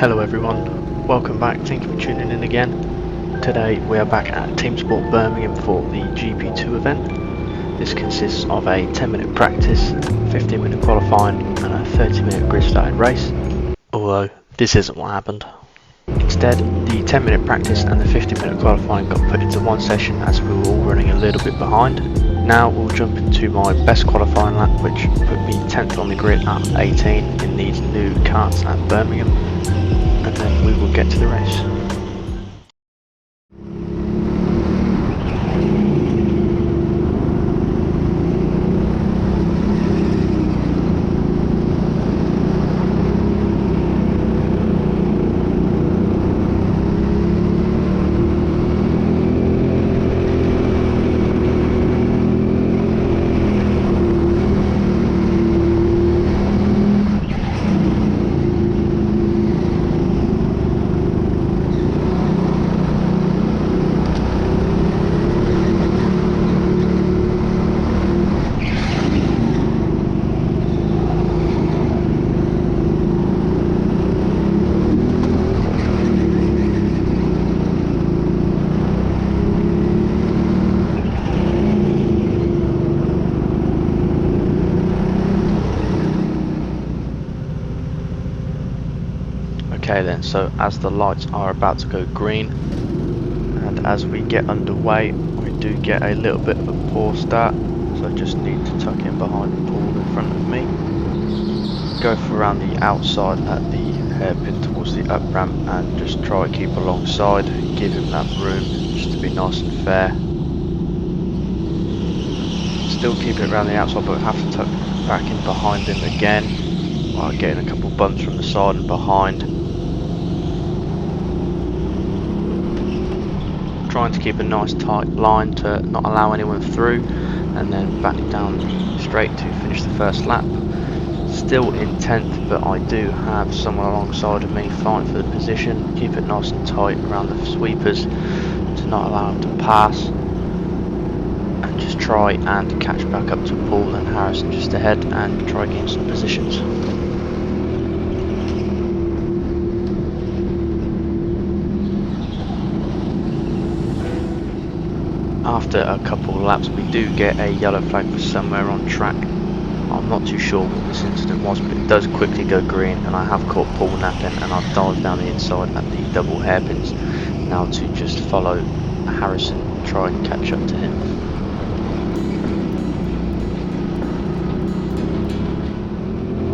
Hello everyone, welcome back, thank you for tuning in again. Today we are back at TeamSport Birmingham for the GP2 event. This consists of a 10-minute practice, 15-minute qualifying and a 30-minute grid started race. Although this isn't what happened. Instead, the 10-minute practice and the 15-minute qualifying got put into one session as we were all running a little bit behind. Now we'll jump into my best qualifying lap, which put me 10th on the grid at 18 in these new karts at Birmingham, and then we will get to the race. Okay then, so as the lights are about to go green and as we get underway, we do get a little bit of a poor start, so I just need to tuck in behind the pool in front of me. Go for around the outside at the hairpin towards the up ramp and just try to keep alongside, give him that room just to be nice and fair. Still keeping it around the outside, but have to tuck back in behind him again while getting a couple bumps from the side and behind. Trying to keep a nice tight line to not allow anyone through, and then back down straight to finish the first lap. Still in 10th, but I do have someone alongside of me fighting for the position. Keep it nice and tight around the sweepers to not allow them to pass, and just try and catch back up to Paul and Harrison just ahead and try getting some positions. After a couple of laps we do get a yellow flag for somewhere on track. I'm not too sure what this incident was, but it does quickly go green and I have caught Paul napping and I've dived down the inside at the double hairpins now to just follow Harrison and try and catch up to him.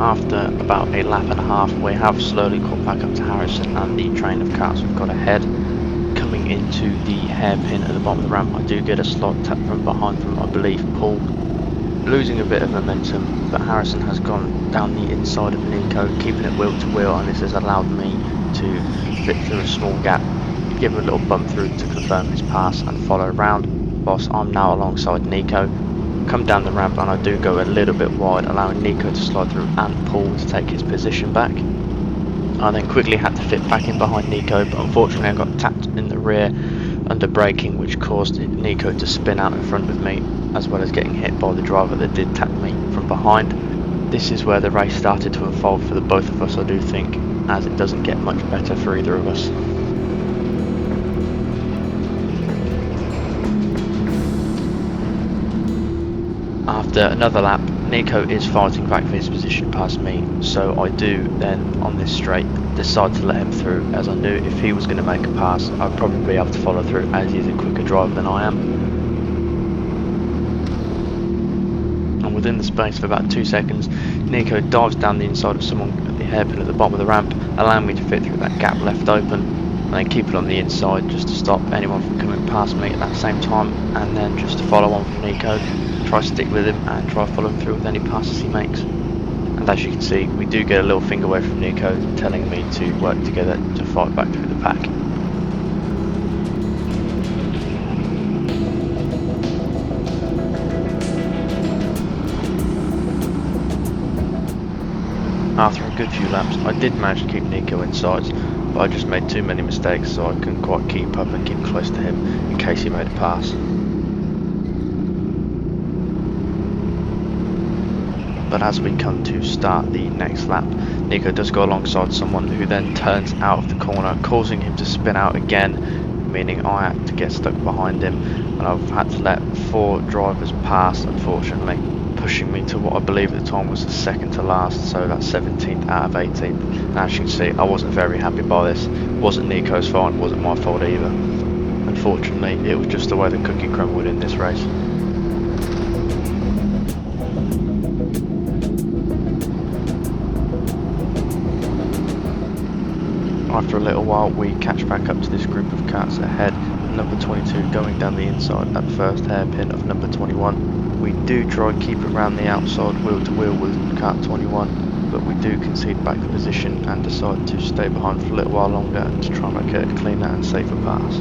After about a lap and a half we have slowly caught back up to Harrison and the train of cars we've got ahead. Coming into the hairpin at the bottom of the ramp, I do get a slight tap from behind from, I believe, Paul. Losing a bit of momentum, but Harrison has gone down the inside of Nico, keeping it wheel to wheel, and this has allowed me to fit through a small gap, give him a little bump through to confirm his pass and follow around, whilst I'm now alongside Nico. Come down the ramp and I do go a little bit wide, allowing Nico to slide through and Paul to take his position back. I then quickly had to fit back in behind Nico, but unfortunately I got tapped in the rear under braking, which caused Nico to spin out in front of me, as well as getting hit by the driver that did tap me from behind. This is where the race started to unfold for the both of us, I do think, as it doesn't get much better for either of us. After another lap, Nico is fighting back for his position past me, so I do then, on this straight, decide to let him through, as I knew if he was going to make a pass I'd probably be able to follow through, as he's a quicker driver than I am. And within the space of about 2 seconds, Nico dives down the inside of someone at the hairpin at the bottom of the ramp, allowing me to fit through that gap left open, and then keep it on the inside just to stop anyone from coming past me at that same time, and then just to follow on from Nico. Try to stick with him and try to follow him through with any passes he makes. And as you can see, we do get a little finger wave from Nico telling me to work together to fight back through the pack. After a good few laps I did manage to keep Nico inside, but I just made too many mistakes, so I couldn't quite keep up and keep close to him in case he made a pass. But as we come to start the next lap, Nico does go alongside someone who then turns out of the corner, causing him to spin out again, meaning I had to get stuck behind him, and I've had to let 4 drivers pass, unfortunately, pushing me to what I believe at the time was the second to last, so that's 17th out of 18th. And as you can see, I wasn't very happy by this. It wasn't Nico's fault, it wasn't my fault either. Unfortunately, it was just the way the cookie crumbled in this race. After a little while, we catch back up to this group of karts ahead, number 22 going down the inside at the first hairpin of number 21. We do try and keep around the outside wheel to wheel with kart 21, but we do concede back the position and decide to stay behind for a little while longer and to try and make a cleaner and safer pass.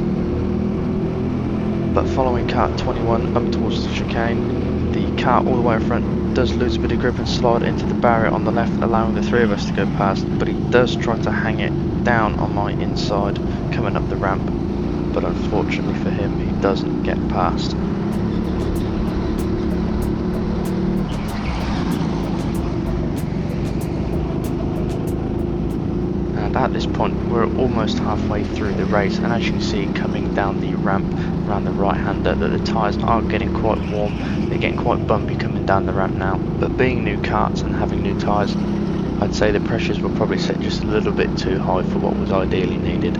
But following kart 21 up towards the chicane, the kart all the way in front does lose a bit of grip and slide into the barrier on the left, allowing the 3 of us to go past, but he does try to hang it down on my inside coming up the ramp, but unfortunately for him he doesn't get past. And at this point we're almost halfway through the race, and as you can see coming down the ramp around the right hander that the tyres are getting quite warm, they're getting quite bumpy coming down the ramp now, but being new karts and having new tyres, I'd say the pressures were probably set just a little bit too high for what was ideally needed.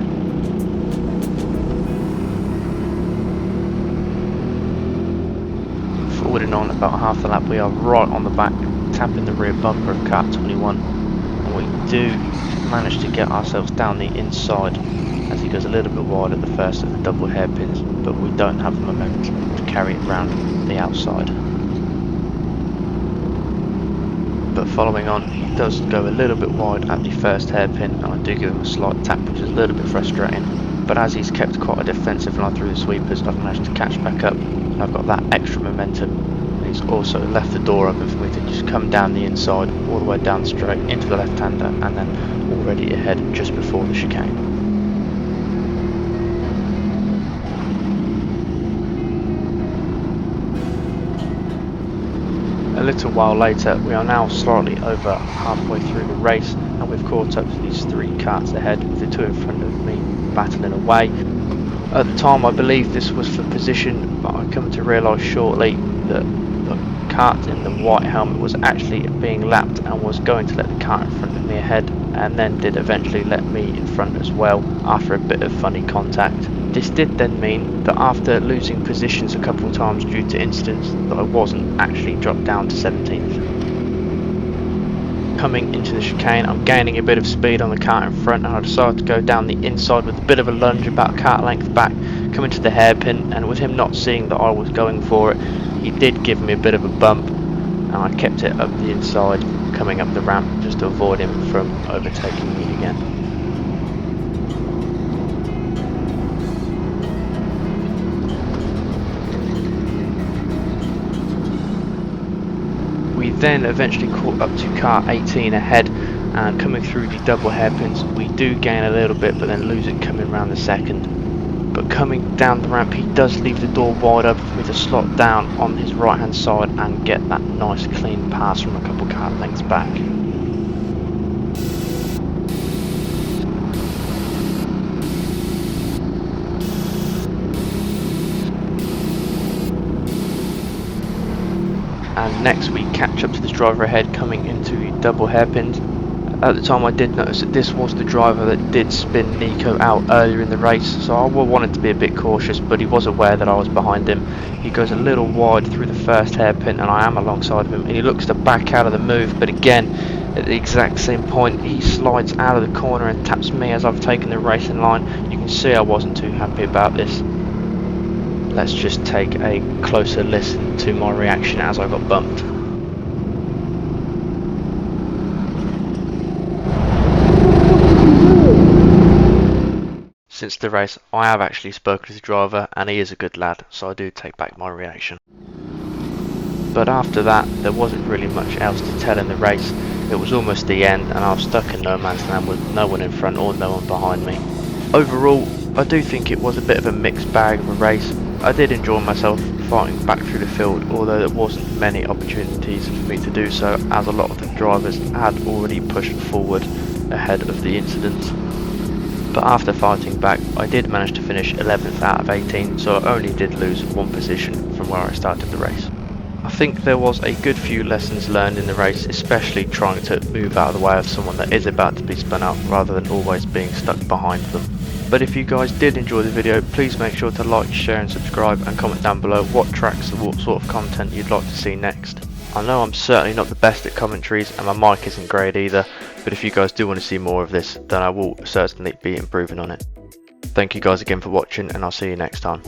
Forwarding on about half the lap, we are right on the back, tapping the rear bumper of kart 21, and we do manage to get ourselves down the inside as he goes a little bit wide at the first of the double hairpins, but we don't have the momentum to carry it round the outside. But following on, he does go a little bit wide at the first hairpin, and I do give him a slight tap, which is a little bit frustrating, but as he's kept quite a defensive line through the sweepers, I've managed to catch back up and I've got that extra momentum. He's also left the door open for me to just come down the inside all the way down straight into the left hander, and then already ahead just before the chicane. A little while later, we are now slightly over halfway through the race, and we've caught up to these 3 karts ahead, with the 2 in front of me battling away. At the time I believe this was for position, but I come to realise shortly that the kart in the white helmet was actually being lapped and was going to let the kart in front of me ahead, and then did eventually let me in front as well after a bit of funny contact. This did then mean that after losing positions a couple of times due to incidents, that I wasn't actually dropped down to 17th. Coming into the chicane, I'm gaining a bit of speed on the kart in front, and I decided to go down the inside with a bit of a lunge about a kart length back, coming to the hairpin, and with him not seeing that I was going for it, he did give me a bit of a bump, and I kept it up the inside coming up the ramp just to avoid him from overtaking me again. We then eventually caught up to car 18 ahead, and coming through the double hairpins we do gain a little bit but then lose it coming round the second. But coming down the ramp he does leave the door wide open for me to slot down on his right hand side and get that nice clean pass from a couple car lengths back. And next we catch up to this driver ahead coming into the double hairpins. At the time I did notice that this was the driver that did spin Nico out earlier in the race, so I wanted to be a bit cautious, but he was aware that I was behind him. He goes a little wide through the first hairpin and I am alongside of him, and he looks to back out of the move, but again at the exact same point he slides out of the corner and taps me as I've taken the racing line. You can see I wasn't too happy about this. Let's just take a closer listen to my reaction as I got bumped. Since the race, I have actually spoken to the driver and he is a good lad, so I do take back my reaction. But after that, there wasn't really much else to tell in the race. It was almost the end and I was stuck in no man's land with no one in front or no one behind me. Overall, I do think it was a bit of a mixed bag of a race. I did enjoy myself fighting back through the field, although there wasn't many opportunities for me to do so, as a lot of the drivers had already pushed forward ahead of the incident. But after fighting back, I did manage to finish 11th out of 18, so I only did lose one position from where I started the race. I think there was a good few lessons learned in the race, especially trying to move out of the way of someone that is about to be spun out rather than always being stuck behind them. But if you guys did enjoy the video, please make sure to like, share and subscribe, and comment down below what tracks and what sort of content you'd like to see next. I know I'm certainly not the best at commentaries and my mic isn't great either, but if you guys do want to see more of this, then I will certainly be improving on it. Thank you guys again for watching, and I'll see you next time.